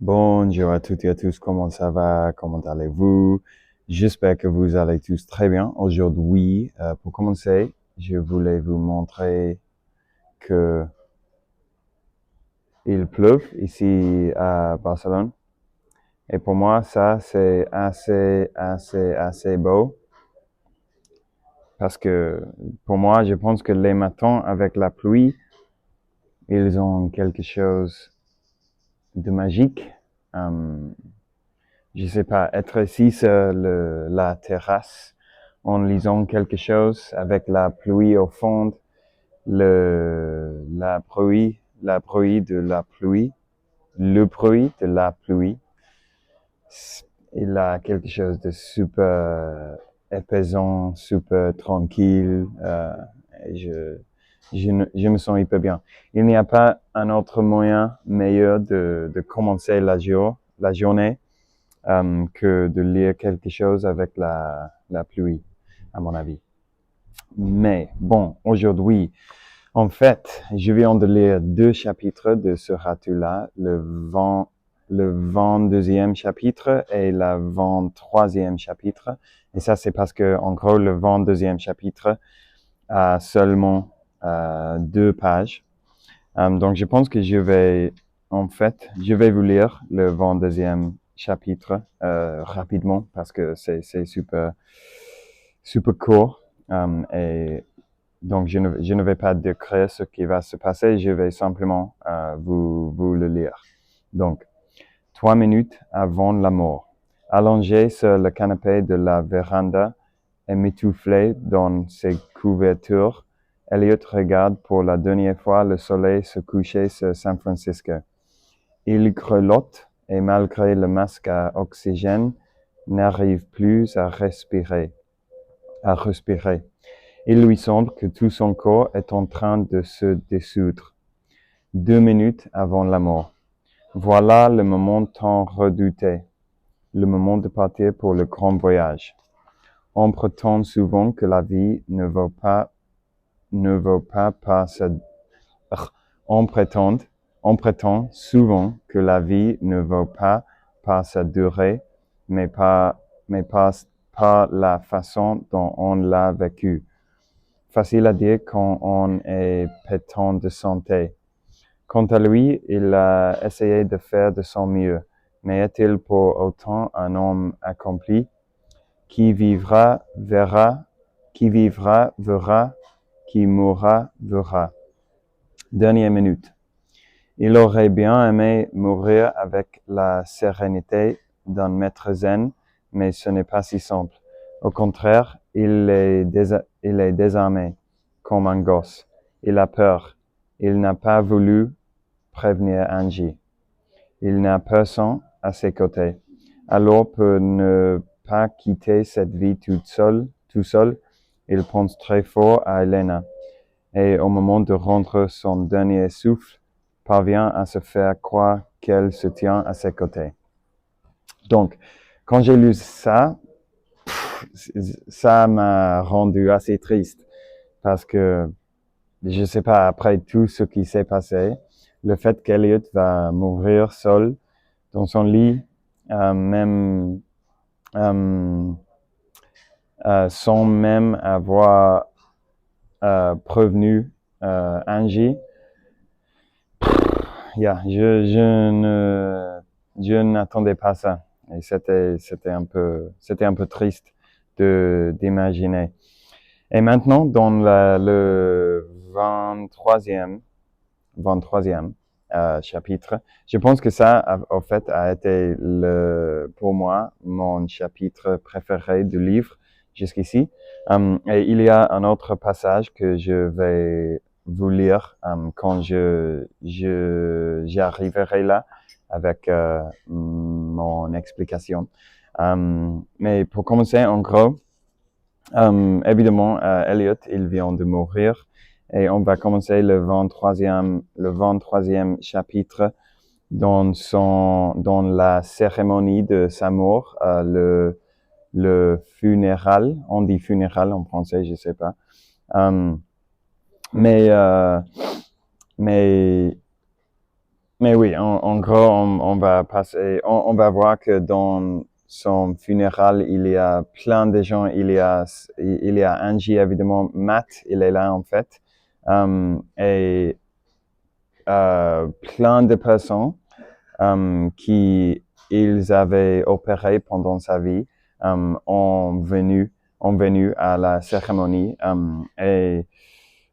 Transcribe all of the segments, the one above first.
Bonjour à toutes et à tous, comment ça va? Comment allez-vous? J'espère que vous allez tous très bien. Aujourd'hui, pour commencer, je voulais vous montrer que il pleut ici à Barcelone. Et pour moi, ça, c'est assez beau. Parce que pour moi, je pense que les matins avec la pluie, ils ont quelque chose de magique. Je sais pas, être assis sur la terrasse en lisant quelque chose avec la pluie au fond, la bruit de la pluie, le bruit de la pluie. Il a quelque chose de super apaisant, super tranquille. Et je me sens hyper bien. Il n'y a pas un autre moyen meilleur de commencer la journée que de lire quelque chose avec la pluie, à mon avis. Mais bon, aujourd'hui, en fait, je viens de lire 2 chapitres de ce ratu-là, le 22e chapitre et le 23e chapitre. Et ça, c'est parce que, en gros, le 22e chapitre a seulement 2 pages. Donc, je pense que je vais vous lire le 22e chapitre rapidement parce que c'est super court. Et donc, je ne vais pas décrire ce qui va se passer, je vais simplement vous le lire. Donc, 3 minutes avant la mort. Allongé sur le canapé de la véranda et mitouflé dans ses couvertures, Elliot regarde pour la dernière fois le soleil se coucher sur San Francisco. Il grelotte et malgré le masque à oxygène, n'arrive plus à respirer. Il lui semble que tout son corps est en train de se dissoudre. 2 minutes avant la mort. Voilà le moment tant redouté, le moment de partir pour le grand voyage. On prétend souvent que la vie on prétend souvent que la vie ne vaut pas par sa durée, mais par la façon dont on l'a vécue. Facile à dire quand on est pétant de santé. Quant à lui, il a essayé de faire de son mieux, mais est-il pour autant un homme accompli? Qui vivra, verra, qui vivra, verra, qui mourra, verra. Dernière minute. Il aurait bien aimé mourir avec la sérénité d'un maître zen, mais ce n'est pas si simple. Au contraire, il est désarmé, comme un gosse. Il a peur. Il n'a pas voulu prévenir Angie. Il n'a personne à ses côtés. Alors, pour ne pas quitter cette vie tout seul, il pense très fort à Elena. Et au moment de rendre son dernier souffle, parvient à se faire croire qu'elle se tient à ses côtés. Donc, quand j'ai lu ça, ça m'a rendu assez triste parce que, je sais pas, après tout ce qui s'est passé, le fait qu'Elliot va mourir seul dans son lit, même sans même avoir prévenu Angie, je n'attendais pas ça. Et c'était un peu triste d'imaginer. Et maintenant, dans le 23e chapitre, je pense que ça, en fait, a été pour moi, mon chapitre préféré du livre jusqu'ici. Et il y a un autre passage que je vais vous lire quand j'arriverai là avec mon explication. Mais pour commencer, en gros, évidemment, Elliot, il vient de mourir et on va commencer le 23e chapitre dans la cérémonie de sa mort, le funéral, on dit funéral en français, je sais pas. Mais mais oui, en gros, on va passer, on va voir que dans son funéral, il y a plein de gens. Il y a Angie, évidemment. Matt, il est là, en fait. Et plein de personnes qui ils avaient opéré pendant sa vie ont venu à la cérémonie.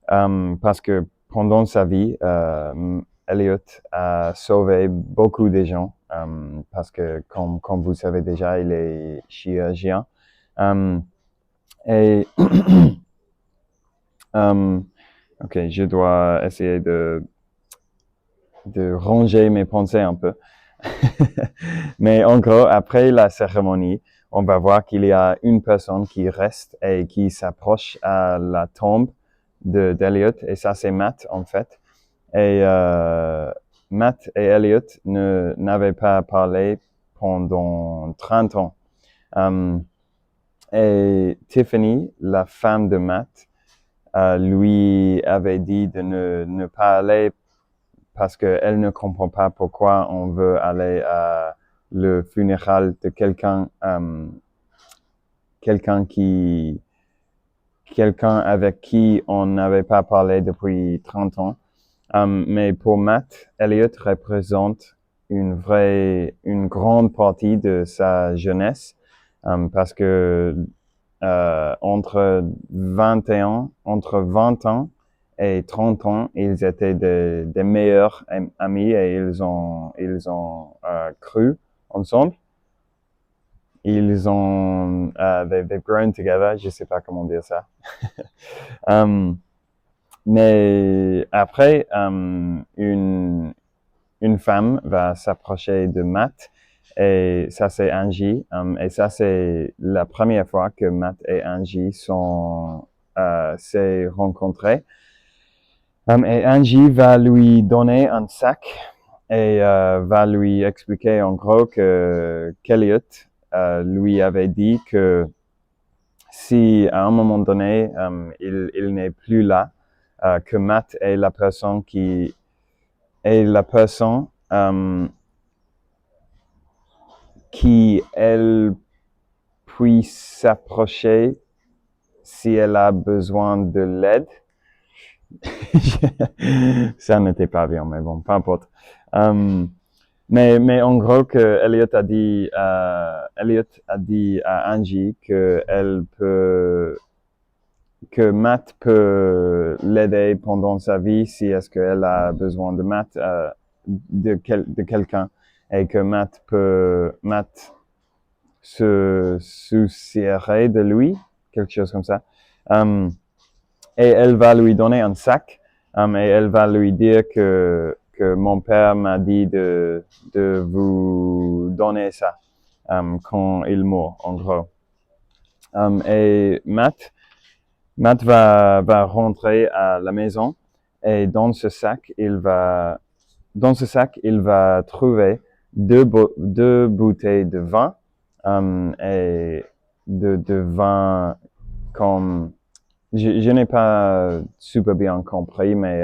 Parce que pendant sa vie, Elliot a sauvé beaucoup de gens, parce que, comme vous savez déjà, il est chirurgien. Et ok, je dois essayer de ranger mes pensées un peu. Mais en gros, après la cérémonie, on va voir qu'il y a une personne qui reste et qui s'approche à la tombe d'Elliot, et ça c'est Matt en fait. Et Matt et Elliot n'avaient pas parlé pendant 30 ans. Et Tiffany, la femme de Matt, lui avait dit de ne pas aller parce qu'elle ne comprend pas pourquoi on veut aller à le funéral de quelqu'un avec qui on n'avait pas parlé depuis 30 ans. Mais pour Matt, Elliot représente une grande partie de sa jeunesse, parce que entre 20 ans et 30 ans, ils étaient des meilleurs amis et ils ont cru ensemble. They've grown together, je sais pas comment dire ça. Mais après, une femme va s'approcher de Matt, et ça c'est Angie, et ça c'est la première fois que Matt et Angie s'est rencontrés. Et Angie va lui donner un sac et va lui expliquer en gros qu'Elliot lui avait dit que si à un moment donné il n'est plus là, que Matt est la personne qui elle puisse s'approcher si elle a besoin de l'aide. Ça n'était pas bien, mais bon, peu importe. Mais en gros, Elliot a dit à Angie que Matt peut l'aider pendant sa vie si est-ce qu'elle a besoin de Matt, de quelqu'un, et que Matt se soucierait de lui, quelque chose comme ça. Et elle va lui donner un sac, et elle va lui dire que mon père m'a dit de vous donner ça quand il meurt, en gros. Et Matt va rentrer à la maison, et dans ce sac, il va trouver deux bouteilles de vin, et de vin comme... Je n'ai pas super bien compris, mais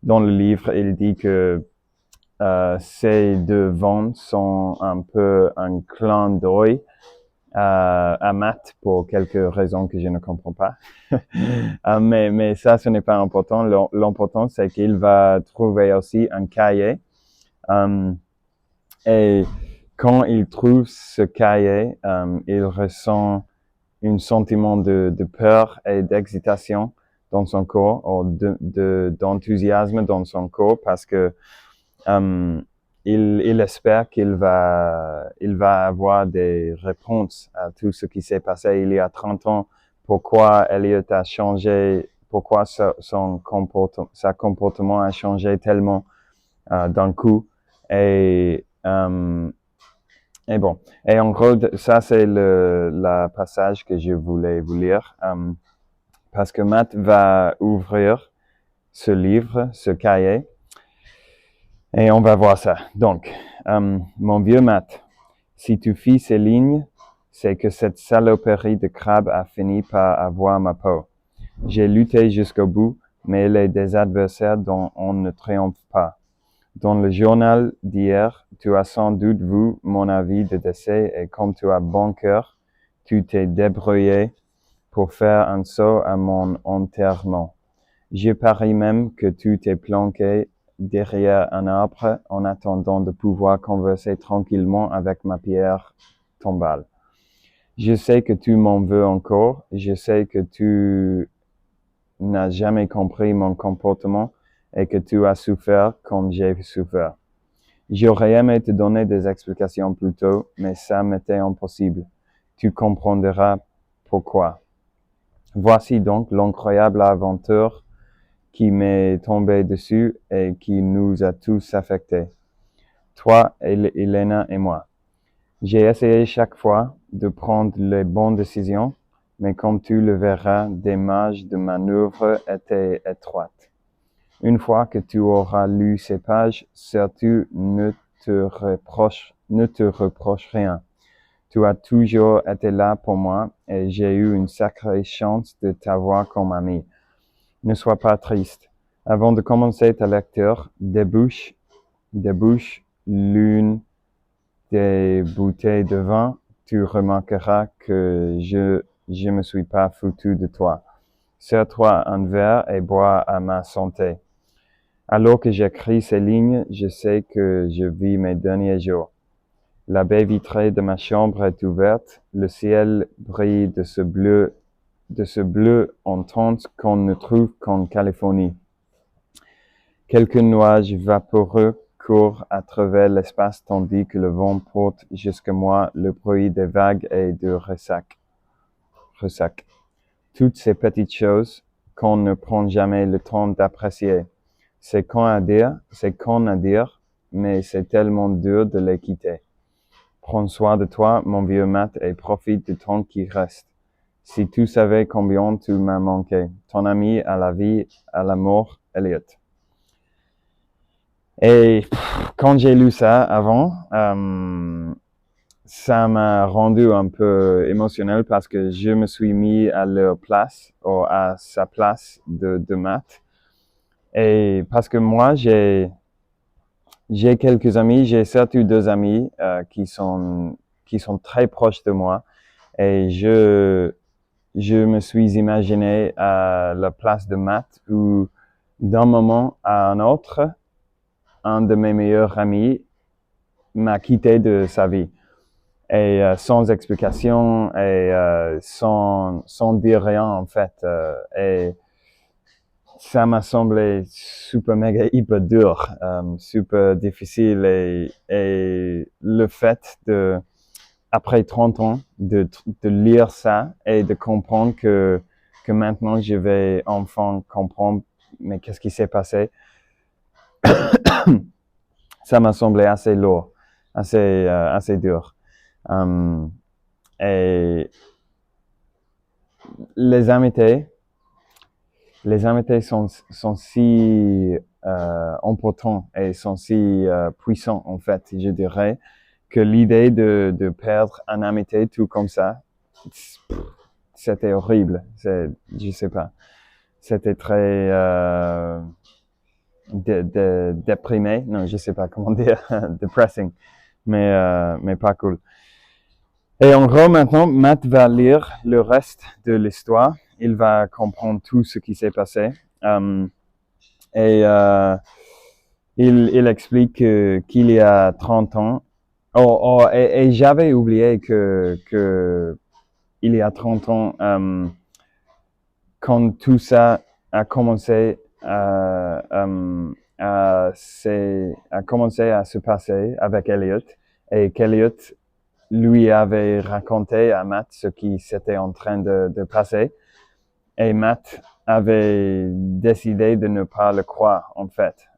dans le livre, il dit que ces deux vins sont un peu un clin d'œil à Matt pour quelques raisons que je ne comprends pas. Mais ça, ce n'est pas important. L'important, c'est qu'il va trouver aussi un cahier. Et quand il trouve ce cahier, il ressent un sentiment de peur et d'excitation dans son corps, ou d'enthousiasme dans son corps, parce que il espère qu'il va avoir des réponses à tout ce qui s'est passé il y a 30 ans, pourquoi Elliot a changé, pourquoi sa comportement a changé tellement d'un coup. Et bon, et en gros, ça c'est la passage que je voulais vous lire, parce que Matt va ouvrir ce livre, ce cahier, et on va voir ça. Donc, mon vieux Matt, si tu fis ces lignes, c'est que cette saloperie de crabe a fini par avoir ma peau. J'ai lutté jusqu'au bout, mais il est des adversaires dont on ne triomphe pas. Dans le journal d'hier, tu as sans doute vu mon avis de décès et comme tu as bon cœur, tu t'es débrouillé pour faire un saut à mon enterrement. Je parie même que tu t'es planqué derrière un arbre en attendant de pouvoir converser tranquillement avec ma pierre tombale. Je sais que tu m'en veux encore, je sais que tu n'as jamais compris mon comportement et que tu as souffert comme j'ai souffert. J'aurais aimé te donner des explications plus tôt, mais ça m'était impossible. Tu comprendras pourquoi. Voici donc l'incroyable aventure qui m'est tombée dessus et qui nous a tous affectés. Toi, Elena et moi. J'ai essayé chaque fois de prendre les bonnes décisions, mais comme tu le verras, des marges de manœuvre étaient étroites. Une fois que tu auras lu ces pages, surtout ne te reproche rien. Tu as toujours été là pour moi et j'ai eu une sacrée chance de t'avoir comme ami. Ne sois pas triste. Avant de commencer ta lecture, débouche l'une des bouteilles de vin, tu remarqueras que je me suis pas foutu de toi. Sers-toi un verre et bois à ma santé. Alors que j'écris ces lignes, je sais que je vis mes derniers jours. La baie vitrée de ma chambre est ouverte, le ciel brille de ce bleu intense qu'on ne trouve qu'en Californie. Quelques nuages vaporeux courent à travers l'espace tandis que le vent porte jusqu'à moi le bruit des vagues et de ressac. Toutes ces petites choses qu'on ne prend jamais le temps d'apprécier. C'est con à dire, mais c'est tellement dur de les quitter. Prends soin de toi, mon vieux Matt, et profite du temps qui reste. Si tu savais combien tu m'as manqué. Ton ami à la vie, à la mort, Elliot. Et quand j'ai lu ça avant, ça m'a rendu un peu émotionnel parce que je me suis mis à leur place, ou à sa place de Matt. Et parce que moi, j'ai quelques amis, j'ai surtout deux amis qui sont très proches de moi. Et je me suis imaginé à la place de Matt où d'un moment à un autre, un de mes meilleurs amis m'a quitté de sa vie. Et sans explication et sans dire rien en fait. Et ça m'a semblé super méga hyper dur, super difficile et le fait de après 30 ans de lire ça et de comprendre que maintenant je vais enfin comprendre mais qu'est-ce qui s'est passé. Ça m'a semblé assez lourd, assez dur. Et les amitiés sont si importantes et sont si puissants en fait, je dirais, que l'idée de perdre une amitié tout comme ça, c'était horrible. Je sais pas. C'était très déprimé. Non, je sais pas comment dire, depressing, mais pas cool. Et en gros, maintenant, Matt va lire le reste de l'histoire. Il va comprendre tout ce qui s'est passé. Et il explique qu'il y a 30 ans. Et j'avais oublié que il y a 30 ans, quand tout ça a commencé a commencé à se passer avec Elliot, et qu'Elliot lui avait raconté à Matt ce qui s'était en train de passer, et Matt avait décidé de ne pas le croire en fait.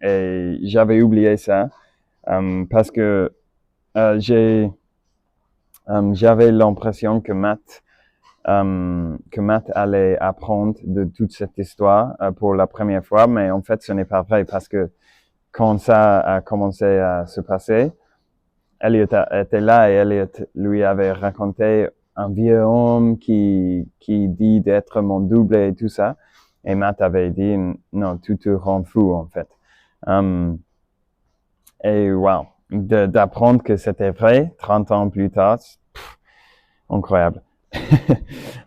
Et j'avais oublié ça parce que j'avais l'impression que Matt allait apprendre de toute cette histoire pour la première fois, mais en fait ce n'est pas vrai parce que quand ça a commencé à se passer, Elliot était là et Elliot lui avait raconté un vieux homme qui dit d'être mon double et tout ça. Et Matt avait dit, non, tu te rends fou, en fait. Et wow, d'apprendre que c'était vrai 30 ans plus tard, incroyable.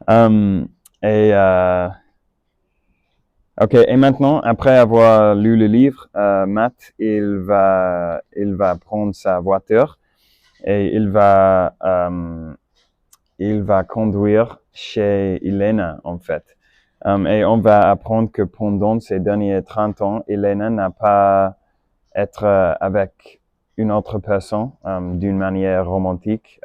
Um, et ok, et maintenant, après avoir lu le livre, Matt, il va prendre sa voiture et il va conduire chez Elena, en fait. Et on va apprendre que pendant ces derniers 30 ans, Elena n'a pas être avec une autre personne d'une manière romantique,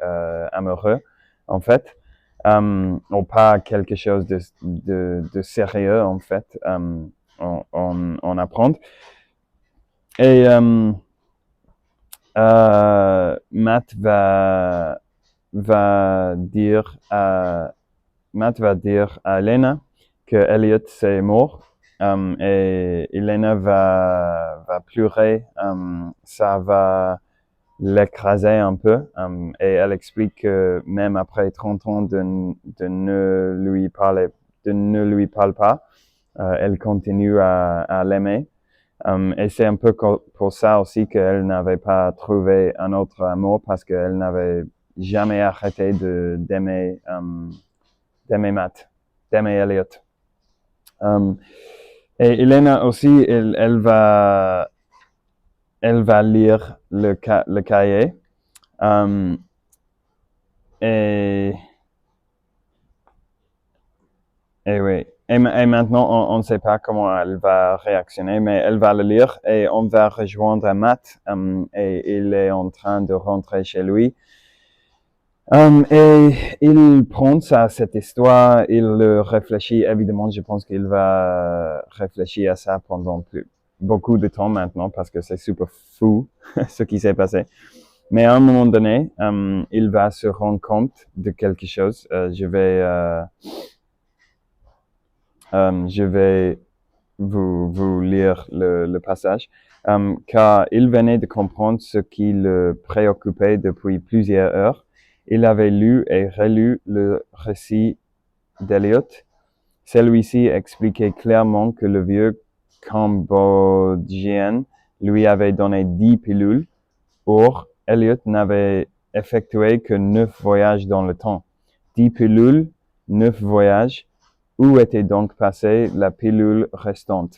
amoureuse, en fait. Ou pas quelque chose de sérieux, en fait, on apprend. Et Matt va dire à Elena que Elliot c'est mort. Et Elena va pleurer. Ça va l'écraser un peu. Et elle explique que même après 30 ans de ne lui parle pas, elle continue à l'aimer. Et c'est un peu pour ça aussi qu'elle n'avait pas trouvé un autre amour parce qu'elle n'avait jamais arrêté d'aimer Matt, d'aimer Elliot. Et Elena aussi, elle va lire le cahier. Et oui. Et maintenant, on ne sait pas comment elle va réactionner, mais elle va le lire et on va rejoindre Matt. Et il est en train de rentrer chez lui. Et il prend cette histoire, il réfléchit. Évidemment, je pense qu'il va réfléchir à ça pendant beaucoup de temps maintenant parce que c'est super fou ce qui s'est passé. Mais à un moment donné, il va se rendre compte de quelque chose. Je vais vous lire le passage. Car il venait de comprendre ce qui le préoccupait depuis plusieurs heures. Il avait lu et relu le récit d'Eliot. Celui-ci expliquait clairement que le vieux Cambodgien lui avait donné 10 pilules. Or, Eliot n'avait effectué que 9 voyages dans le temps. 10 pilules, 9 voyages. Où était donc passée la pilule restante?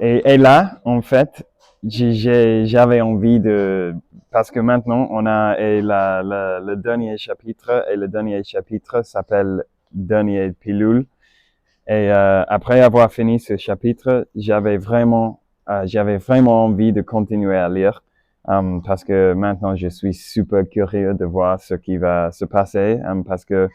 Et là, en fait, j'avais envie parce que maintenant on a le dernier chapitre et le dernier chapitre s'appelle Dernier pilule. Et après avoir fini ce chapitre, j'avais vraiment envie de continuer à lire parce que maintenant je suis super curieux de voir ce qui va se passer parce que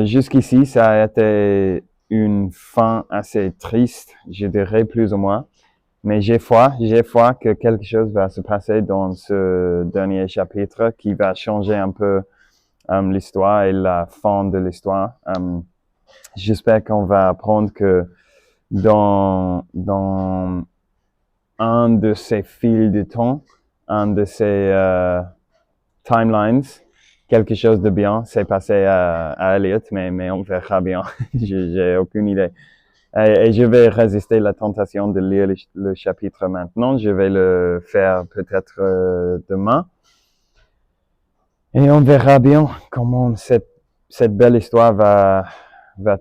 jusqu'ici ça a été une fin assez triste, je dirais plus ou moins. Mais j'ai foi que quelque chose va se passer dans ce dernier chapitre qui va changer un peu l'histoire et la fin de l'histoire. J'espère qu'on va apprendre que dans un de ces fils de temps, un de ces timelines, quelque chose de bien s'est passé à Elliot, mais on verra bien. J'ai aucune idée. Et je vais résister la tentation de lire le chapitre maintenant. Je vais le faire peut-être demain. Et on verra bien comment cette belle histoire va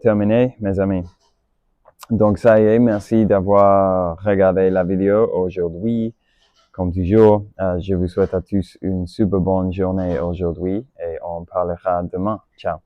terminer, mes amis. Donc ça y est, merci d'avoir regardé la vidéo aujourd'hui. Comme toujours, je vous souhaite à tous une super bonne journée aujourd'hui et on parlera demain. Ciao.